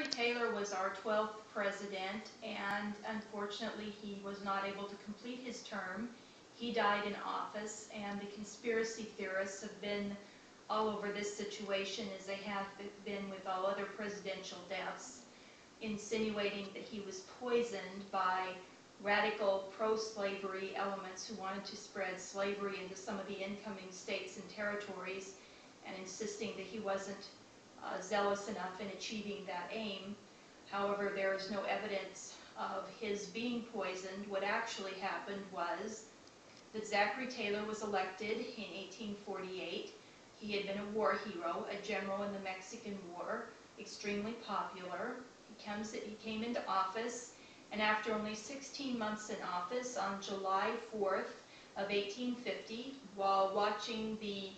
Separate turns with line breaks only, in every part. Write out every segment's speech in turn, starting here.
Zachary Taylor was our 12th president, and unfortunately he was not able to complete his term. He died in office, and the conspiracy theorists have been all over this situation, as they have been with all other presidential deaths, insinuating that he was poisoned by radical pro-slavery elements who wanted to spread slavery into some of the incoming states and territories, and insisting that he wasn't zealous enough in achieving that aim. However, there is no evidence of his being poisoned. What actually happened was that Zachary Taylor was elected in 1848. He had been a war hero, a general in the Mexican War, extremely popular. He came into office, and after only 16 months in office, on July 4th of 1850, while watching the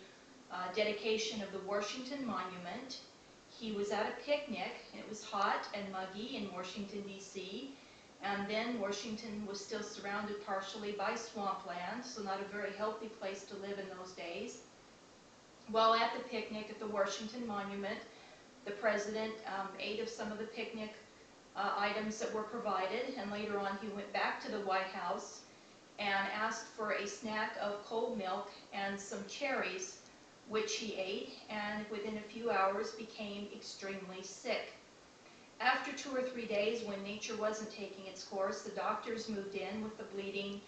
dedication of the Washington Monument, he was at a picnic. It was hot and muggy in Washington, D.C., and then Washington was still surrounded partially by swampland, so not a very healthy place to live in those days. While at the picnic at the Washington Monument, the president ate of some of the picnic items that were provided, and later on he went back to the White House and asked for a snack of cold milk and some cherries, which he ate, and within a few hours became extremely sick. After 2 or 3 days, when nature wasn't taking its course, the doctors moved in with the bleeding,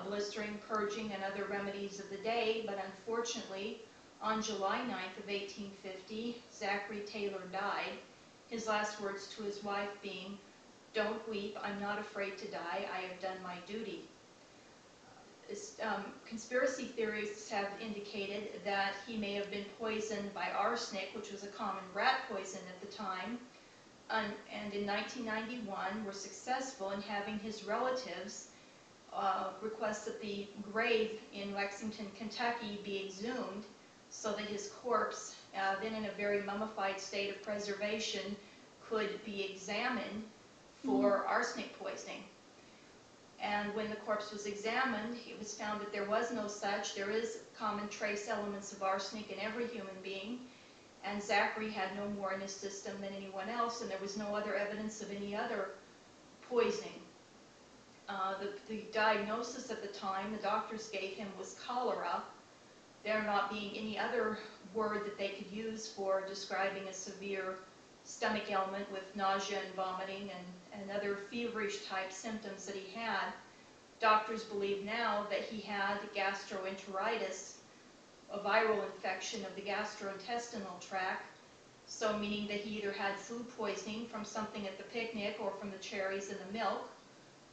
blistering, purging, and other remedies of the day, but unfortunately, on July 9th of 1850, Zachary Taylor died, his last words to his wife being, "Don't weep, I'm not afraid to die, I have done my duty." Conspiracy theorists have indicated that he may have been poisoned by arsenic, which was a common rat poison at the time, and in 1991 were successful in having his relatives request that the grave in Lexington, Kentucky be exhumed so that his corpse, then in a very mummified state of preservation, could be examined for arsenic poisoning. And when the corpse was examined, it was found that there was no such. There is common trace elements of arsenic in every human being, and Zachary had no more in his system than anyone else, and there was no other evidence of any other poisoning. The diagnosis at the time the doctors gave him was cholera, there not being any other word that they could use for describing a severe stomach ailment with nausea and vomiting and other feverish type symptoms that he had. Doctors believe now that he had gastroenteritis, a viral infection of the gastrointestinal tract, so meaning that he either had food poisoning from something at the picnic or from the cherries in the milk,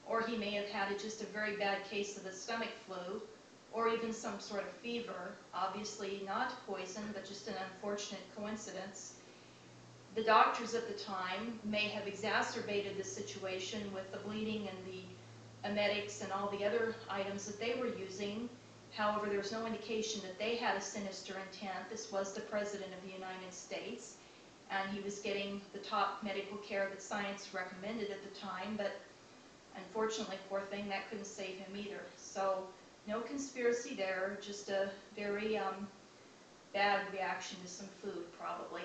or he may have had just a very bad case of the stomach flu, or even some sort of fever, obviously not poison, but just an unfortunate coincidence. The doctors at the time may have exacerbated the situation with the bleeding and the emetics and all the other items that they were using. However, there's no indication that they had a sinister intent. This was the President of the United States, and he was getting the top medical care that science recommended at the time, but unfortunately, poor thing, that couldn't save him either. So, no conspiracy there, just a very bad reaction to some food, probably.